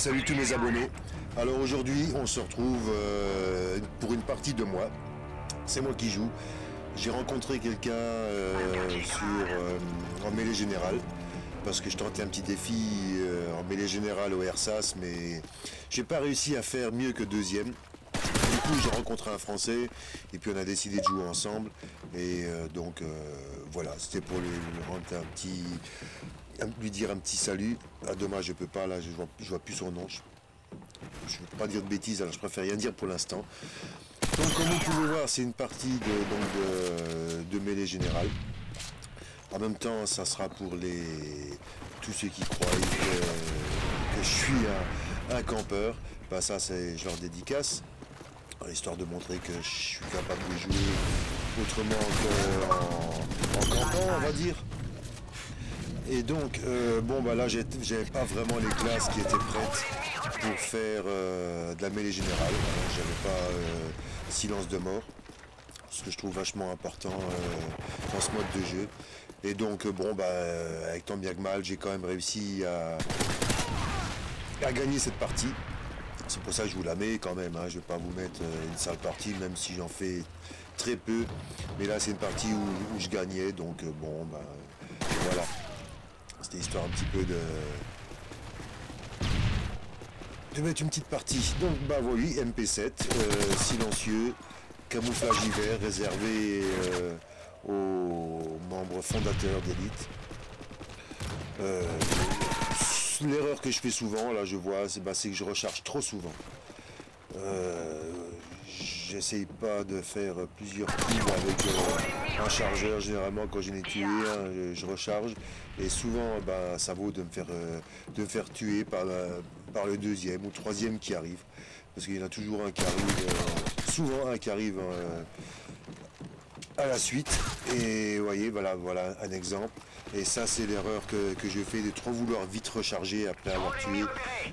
Salut tous mes abonnés. Alors aujourd'hui on se retrouve pour une partie de moi. C'est moi qui joue. J'ai rencontré quelqu'un en mêlée générale parce que je tentais un petit défi en mêlée générale au RSAS, mais j'ai pas réussi à faire mieux que deuxième. Du coup j'ai rencontré un Français et puis on a décidé de jouer ensemble et voilà, c'était pour lui rendre lui dire un petit salut. Ah, dommage, je peux pas, là, je vois plus son nom. Je ne veux pas dire de bêtises, alors je préfère rien dire pour l'instant. Donc, comme vous pouvez voir, c'est une partie de mêlée générale. En même temps, ça sera pour tous ceux qui croient que je suis un campeur. Ben, ça, je leur dédicace, histoire de montrer que je suis capable de jouer autrement qu'en campant, on va dire. Et donc, là, j'avais pas vraiment les classes qui étaient prêtes pour faire de la mêlée générale. J'avais pas silence de mort, ce que je trouve vachement important dans ce mode de jeu. Et donc, avec tant bien que mal, j'ai quand même réussi à gagner cette partie. C'est pour ça que je vous la mets quand même, hein. Je vais pas vous mettre une sale partie, même si j'en fais très peu. Mais là, c'est une partie où je gagnais, donc voilà. C'était histoire un petit peu de mettre une petite partie. Donc oui, MP7, silencieux, camouflage hiver, réservé aux membres fondateurs d'Elite. L'erreur que je fais souvent, là je vois, c'est que je recharge trop souvent. J'essaye pas de faire plusieurs kills avec un chargeur. Généralement, quand j'en ai tué un, je recharge. Et souvent, ça vaut de me faire tuer par le deuxième ou troisième qui arrive. Parce qu'il y en a toujours un qui arrive, souvent un qui arrive à la suite. Et vous voyez, voilà un exemple. Et ça, c'est l'erreur que je fais, de trop vouloir vite recharger après avoir tué.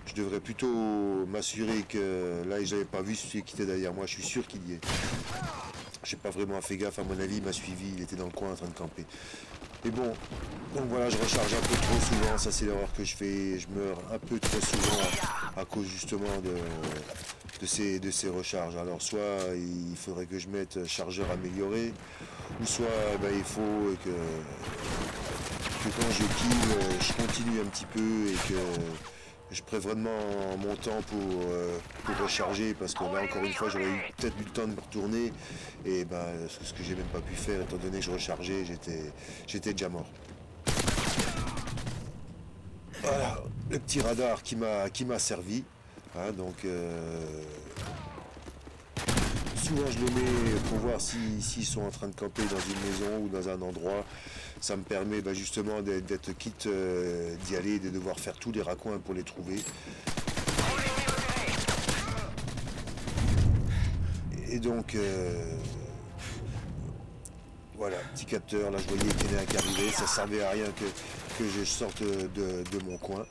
Je devrais plutôt m'assurer que là, je n'avais pas vu celui qui était derrière moi. Je suis sûr qu'il y est. Je n'ai pas vraiment fait gaffe, à mon avis, il m'a suivi, il était dans le coin en train de camper. Et bon, donc voilà, je recharge un peu trop souvent. Ça, c'est l'erreur que je fais. Je meurs un peu trop souvent à cause justement de ces recharges. Alors soit il faudrait que je mette chargeur amélioré, ou soit il faut que quand je kill, je continue un petit peu et que je prends vraiment mon temps pour recharger, parce que là encore une fois j'aurais peut-être eu le temps de me retourner et ce que j'ai même pas pu faire étant donné que je rechargeais, j'étais déjà mort. Voilà, le petit radar qui m'a servi, hein, donc souvent je le mets pour voir s'ils sont en train de camper dans une maison ou dans un endroit. Ça me permet justement d'être quitte d'y aller et de devoir faire tous les raccoins pour les trouver. Et donc voilà, petit capteur, là je voyais qu'il y en a un qui arrivait, ça servait à rien que je sorte de mon coin.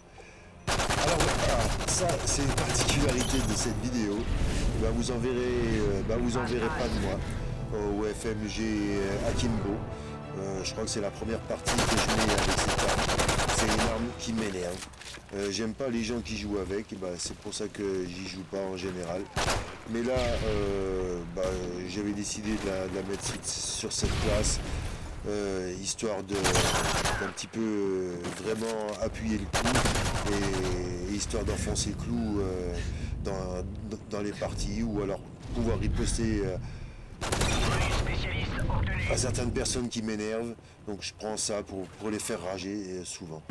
Alors voilà, ça c'est une particularité de cette vidéo. Vous en verrez pas de moi au FMG Akimbo. Je crois que c'est la première partie que je mets avec cette arme. C'est une arme qui m'énerve. J'aime pas les gens qui jouent avec, c'est pour ça que j'y joue pas en général. Mais là, j'avais décidé de la mettre sur cette place, histoire d'un petit peu vraiment appuyer le clou et histoire d'enfoncer le clou dans les parties, ou alors pouvoir riposter à certaines personnes qui m'énervent. Donc je prends ça pour les faire rager souvent.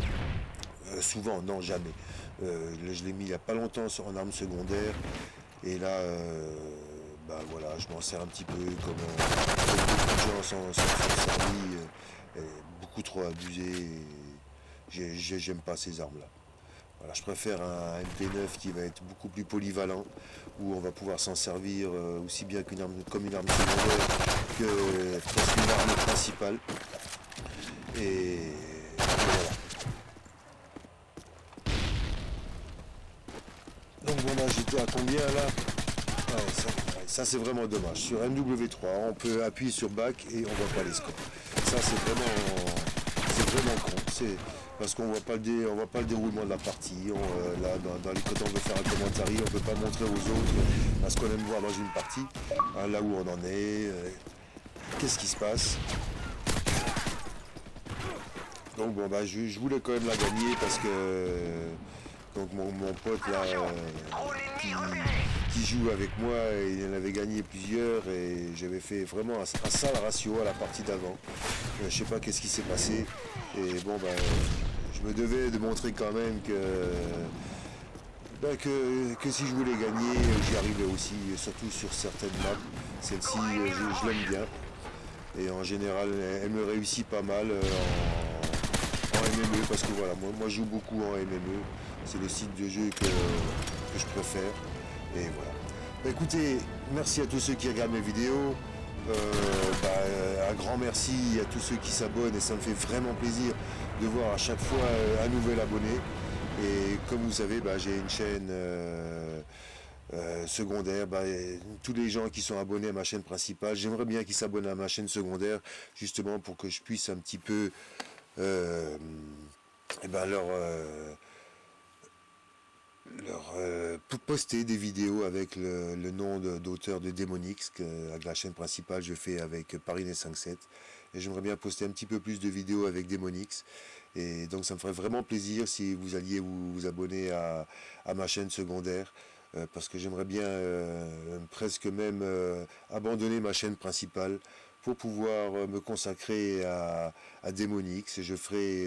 Souvent, non, jamais. Je l'ai mis il n'y a pas longtemps en arme secondaire. Et là, voilà, je m'en sers un petit peu comme beaucoup de gens s'en sont servis. Beaucoup trop abusé. J'aime pas ces armes-là. Voilà, je préfère un MP9 qui va être beaucoup plus polyvalent, où on va pouvoir s'en servir aussi bien comme une arme secondaire que presque une arme principale. Et voilà. Donc voilà, j'étais à combien là? Ça c'est vraiment dommage. Sur MW3, on peut appuyer sur back et on voit pas les scores. Ça c'est vraiment con. parce qu'on voit pas le déroulement de la partie. Là, quand on veut faire un commentaire, on ne peut pas montrer aux autres ce qu'on aime voir dans une partie, hein, là où on en est, qu'est-ce qui se passe. Donc bon, bah, je voulais quand même la gagner parce que donc mon pote là qui joue avec moi, il en avait gagné plusieurs et j'avais fait vraiment un sale ratio à la partie d'avant. Je sais pas qu'est-ce qui s'est passé et bon, bah, je me devais de montrer quand même que si je voulais gagner, j'y arrivais aussi, surtout sur certaines maps. Celle-ci, je l'aime bien et en général elle me réussit pas mal en MME, parce que voilà, moi je joue beaucoup en MME, c'est le style de jeu que je préfère, et voilà. Bah, écoutez, merci à tous ceux qui regardent mes vidéos, un grand merci à tous ceux qui s'abonnent, et ça me fait vraiment plaisir de voir à chaque fois un nouvel abonné, et comme vous savez, bah, j'ai une chaîne secondaire, tous les gens qui sont abonnés à ma chaîne principale, j'aimerais bien qu'ils s'abonnent à ma chaîne secondaire, justement pour que je puisse un petit peu poster des vidéos avec le nom d'auteur de Demonix, avec la chaîne principale je fais avec Paris57, et j'aimerais bien poster un petit peu plus de vidéos avec Demonix, et donc ça me ferait vraiment plaisir si vous alliez vous abonner à ma chaîne secondaire, parce que j'aimerais bien presque même abandonner ma chaîne principale pour pouvoir me consacrer à Demonix, et je ferai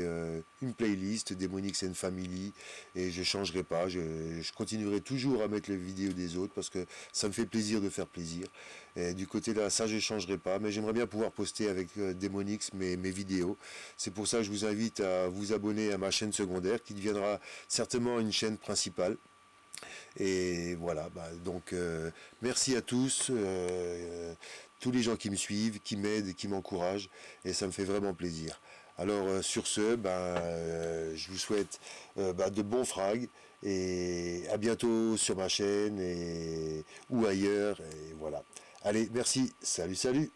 une playlist Demonix and Family, et je changerai pas, je continuerai toujours à mettre les vidéos des autres parce que ça me fait plaisir de faire plaisir, et du côté là, ça je changerai pas, mais j'aimerais bien pouvoir poster avec Demonix mes vidéos. C'est pour ça que je vous invite à vous abonner à ma chaîne secondaire qui deviendra certainement une chaîne principale. Et voilà, donc merci à tous, tous les gens qui me suivent, qui m'aident et qui m'encouragent, et ça me fait vraiment plaisir. Alors sur ce, je vous souhaite de bons frags, et à bientôt sur ma chaîne ou ailleurs, et voilà. Allez, merci, salut, salut.